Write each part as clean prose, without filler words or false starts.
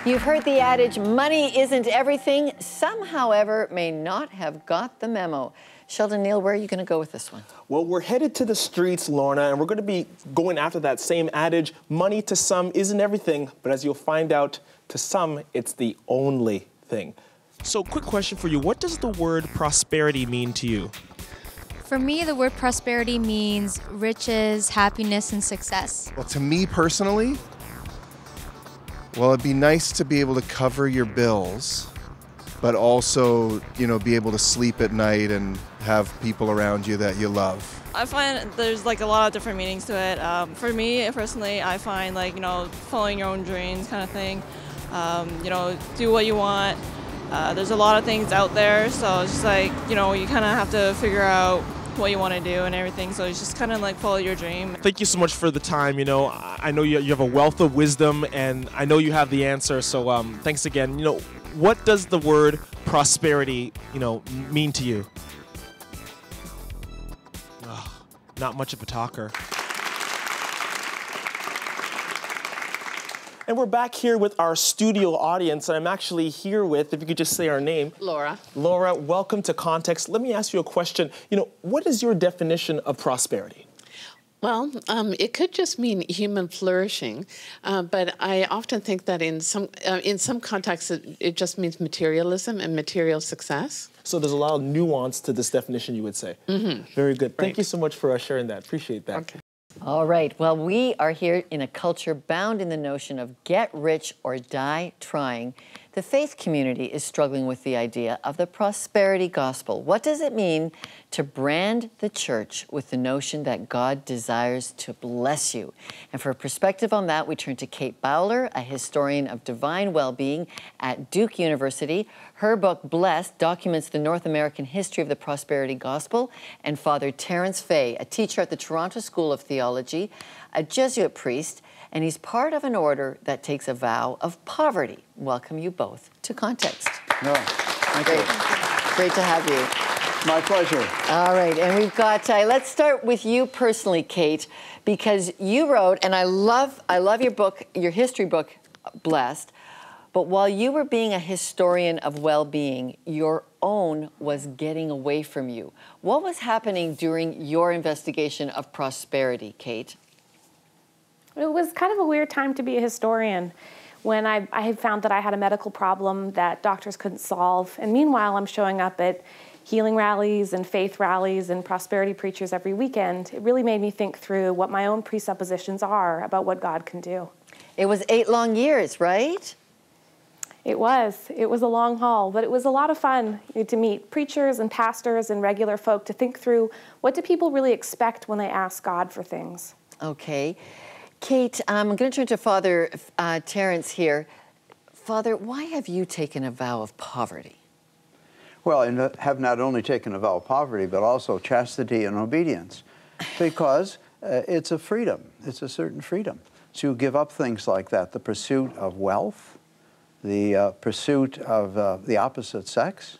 You've heard the adage, money isn't everything. Some, however, may not have got the memo. Sheldon Neal, where are you going to go with this one? Well, we're headed to the streets, Lorna, and we're going to be going after that same adage, money to some isn't everything, but as you'll find out, to some, it's the only thing. So, quick question for you. What does the word prosperity mean to you? For me, the word prosperity means riches, happiness, and success. Well, to me personally, well, it'd be nice to be able to cover your bills, but also, be able to sleep at night and have people around you that you love. I find there's like a lot of different meanings to it. For me personally, I find following your own dreams kind of thing. Do what you want. There's a lot of things out there, so it's just you kind of have to figure out what you want to do and everything, so it's just kind of follow your dream. Thank you so much for the time. I know you have a wealth of wisdom, and I know you have the answer, so thanks again. What does the word prosperity, mean to you? Not much of a talker. And we're back here with our studio audience, and I'm actually here with, if you could just say our name. Laura. Laura, welcome to Context. Let me ask you a question. What is your definition of prosperity? Well, it could just mean human flourishing, but I often think that in some contexts it just means materialism and material success. So there's a lot of nuance to this definition, you would say. Mm-hmm. Very good. Thank you so much for sharing that. Appreciate that. Okay. All right. Well, we are here in a culture bound in the notion of get rich or die trying. The faith community is struggling with the idea of the prosperity gospel. What does it mean to brand the church with the notion that God desires to bless you? And for a perspective on that, we turn to Kate Bowler, a historian of divine well-being at Duke University. Her book, Blessed, documents the North American history of the prosperity gospel. And Father Terence Fay, a teacher at the Toronto School of Theology, a Jesuit priest, and he's part of an order that takes a vow of poverty. Welcome you both to Context. No, thank you. Great to have you. My pleasure. All right, and we've got, let's start with you personally, Kate, because you wrote, and I love your book, your history book, Blessed, but while you were being a historian of well-being, your own was getting away from you. What was happening during your investigation of prosperity, Kate? It was kind of a weird time to be a historian when I had found that I had a medical problem that doctors couldn't solve. And meanwhile, I'm showing up at healing rallies and faith rallies and prosperity preachers every weekend. It really made me think through what my own presuppositions are about what God can do. It was 8 long years, right? It was. It was a long haul, but it was a lot of fun to meet preachers and pastors and regular folk to think through what do people really expect when they ask God for things. Okay. Kate, I'm going to turn to Father Terence here. Father, why have you taken a vow of poverty? Well, I have not only taken a vow of poverty, but also chastity and obedience, because it's a freedom. It's a certain freedom to give up things like that, the pursuit of wealth, the pursuit of the opposite sex,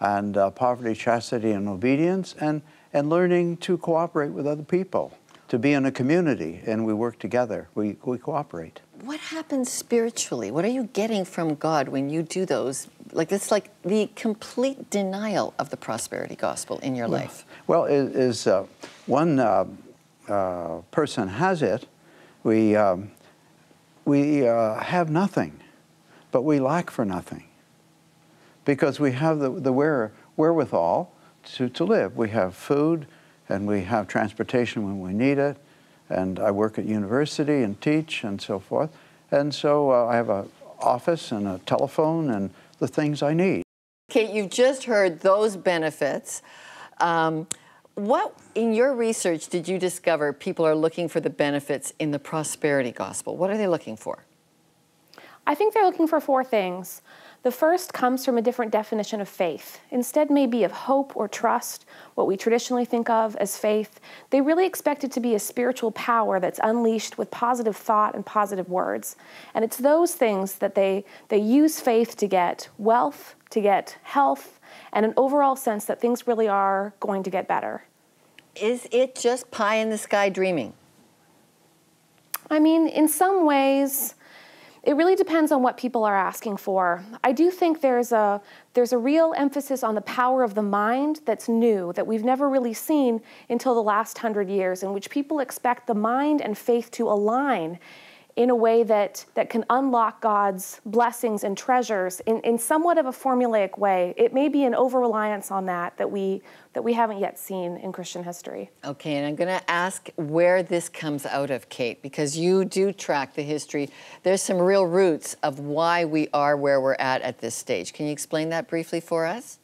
and poverty, chastity, and obedience, and learning to cooperate with other people, to be in a community, and we work together, we cooperate. What happens spiritually? What are you getting from God when you do those? It's like the complete denial of the prosperity gospel in your life. Well, one person has it, we have nothing, but we lack for nothing, because we have the wherewithal to live. We have food, and we have transportation when we need it, and I work at university and teach and so forth, and so I have an office and a telephone and the things I need. Kate, you've just heard those benefits. What, in your research, did you discover people are looking for the benefits in the prosperity gospel? What are they looking for? I think they're looking for 4 things. The first comes from a different definition of faith. Instead maybe of hope or trust, what we traditionally think of as faith. They really expect it to be a spiritual power that's unleashed with positive thought and positive words. And it's those things that they use faith to get wealth, to get health, and an overall sense that things really are going to get better. Is it just pie in the sky dreaming? I mean, in some ways, It really depends on what people are asking for. I do think there's a real emphasis on the power of the mind that's new, that we've never really seen until the last 100 years, in which people expect the mind and faith to align in a way that can unlock God's blessings and treasures in somewhat of a formulaic way. It may be an over-reliance on that we haven't yet seen in Christian history. Okay, and I'm going to ask where this comes out of, Kate, because you do track the history. There's some real roots of why we are where we're at this stage. Can you explain that briefly for us?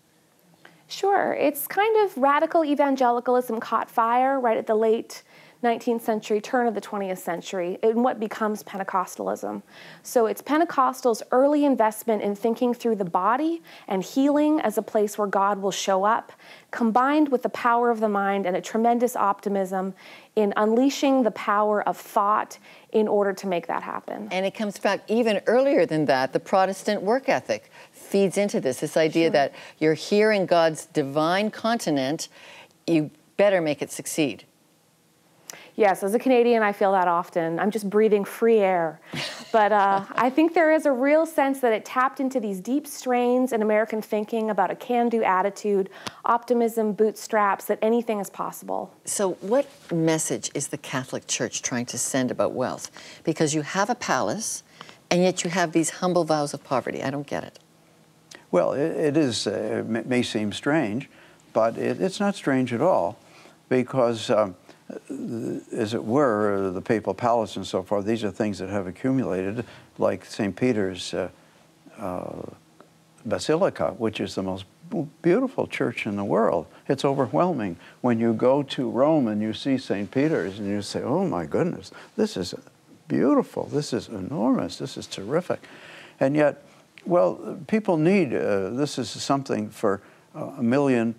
Sure. It's kind of radical evangelicalism caught fire right at the late 19th century, turn of the 20th century, in what becomes Pentecostalism. So it's Pentecostals' early investment in thinking through the body and healing as a place where God will show up, combined with the power of the mind and a tremendous optimism in unleashing the power of thought in order to make that happen. And it comes back even earlier than that. The Protestant work ethic feeds into this idea that you're here in God's divine continent, you better make it succeed. Yes, as a Canadian, I feel that often. I'm just breathing free air. But I think there is a real sense that it tapped into these deep strains in American thinking about a can-do attitude, optimism, bootstraps, that anything is possible. So what message is the Catholic Church trying to send about wealth? Because you have a palace, and yet you have these humble vows of poverty. I don't get it. Well, it may seem strange, but it's not strange at all, because as it were, the papal palace and so forth, these are things that have accumulated, like St. Peter's Basilica, which is the most beautiful church in the world. It's overwhelming. When you go to Rome and you see St. Peter's and you say, oh my goodness, this is beautiful, this is enormous, this is terrific. And yet, well, people need, this is something for 1.2 million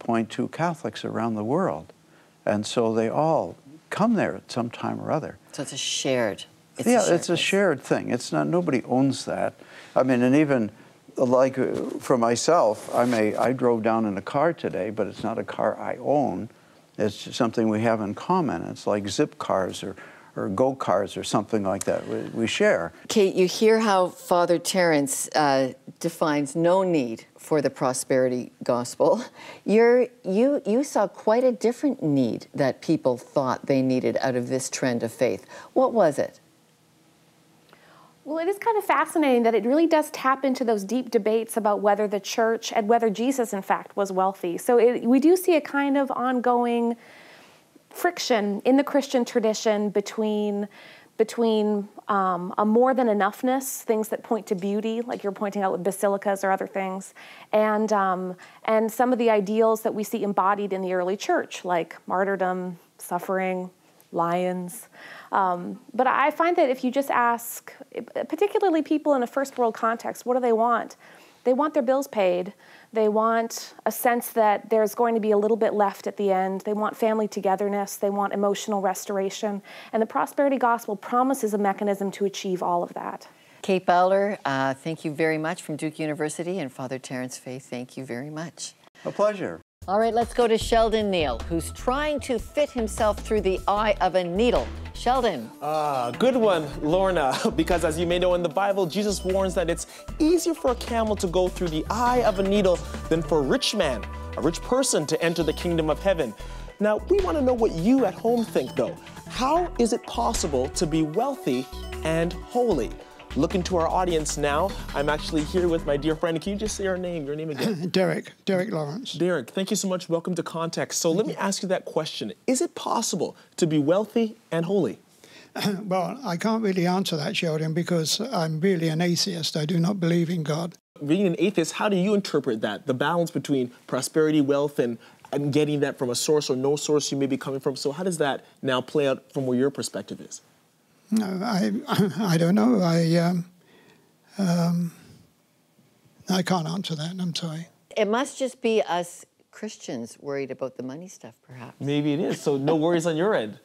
Catholics around the world. And so they all come there at some time or other. So it's a shared. It's a shared thing. It's not, nobody owns that. I mean, and even like for myself, I drove down in a car today, but it's not a car I own. It's just something we have in common. It's like zip cars or go-cars or something like that we share. Kate, you hear how Father Terence defines no need for the prosperity gospel. You saw quite a different need that people thought they needed out of this trend of faith. What was it? Well, it is kind of fascinating that it really does tap into those deep debates about whether the church and whether Jesus, in fact, was wealthy. So we do see a kind of ongoing friction in the Christian tradition between a more than enoughness, things that point to beauty, like you're pointing out with basilicas or other things, and some of the ideals that we see embodied in the early church, like martyrdom, suffering, lions. But I find that if you just ask, particularly people in a first world context, what do they want? They want their bills paid. They want a sense that there's going to be a little bit left at the end. They want family togetherness. They want emotional restoration. And the prosperity gospel promises a mechanism to achieve all of that. Kate Bowler, thank you very much from Duke University, and Father Terence Faith, thank you very much. A pleasure. All right, let's go to Sheldon Neal, who's trying to fit himself through the eye of a needle. Sheldon. Good one, Lorna, because as you may know in the Bible, Jesus warns that it's easier for a camel to go through the eye of a needle than for a rich person to enter the kingdom of heaven. Now, we want to know what you at home think, though. How is it possible to be wealthy and holy? Look into our audience now. I'm actually here with my dear friend. Can you just say your name again? Derek Lawrence. Derek, thank you so much. Welcome to Context. So let me ask you that question. Is it possible to be wealthy and holy? Well, I can't really answer that, Sheldon, because I'm really an atheist. I do not believe in God. Being an atheist, how do you interpret that? The balance between prosperity, wealth, and getting that from a source or no source you may be coming from. So how does that now play out from where your perspective is? No, I don't know. I can't answer that. I'm sorry. It must just be us Christians worried about the money stuff, perhaps. Maybe it is. So no worries on your end.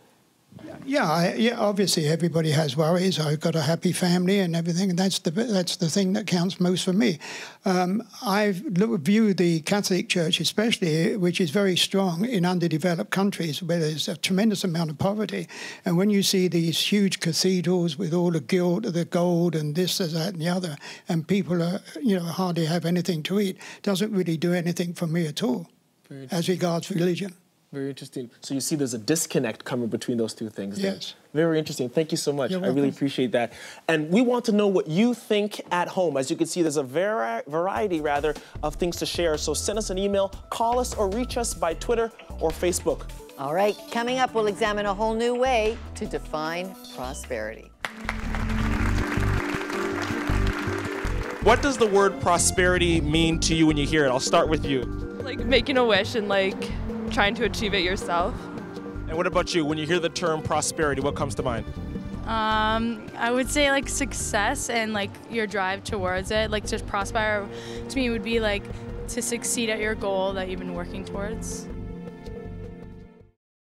Yeah, obviously everybody has worries. I've got a happy family and everything, and that's the thing that counts most for me. I view the Catholic Church especially, which is very strong in underdeveloped countries where there's a tremendous amount of poverty. And when you see these huge cathedrals with all the the gold and this, that, and the other, and people are, hardly have anything to eat, doesn't really do anything for me at all as regards religion. Very interesting. So you see there's a disconnect coming between those two things. Yes. Very interesting. Thank you so much. You're I really welcome. appreciate that. And we want to know what you think at home. As you can see, there's a variety of things to share. So send us an email, call us, or reach us by Twitter or Facebook. All right, coming up, we'll examine a whole new way to define prosperity. What does the word prosperity mean to you when you hear it? I'll start with you. Like making a wish and like trying to achieve it yourself. And what about you? When you hear the term prosperity, what comes to mind? I would say like success and like your drive towards it. Like to prosper to me would be like to succeed at your goal that you've been working towards.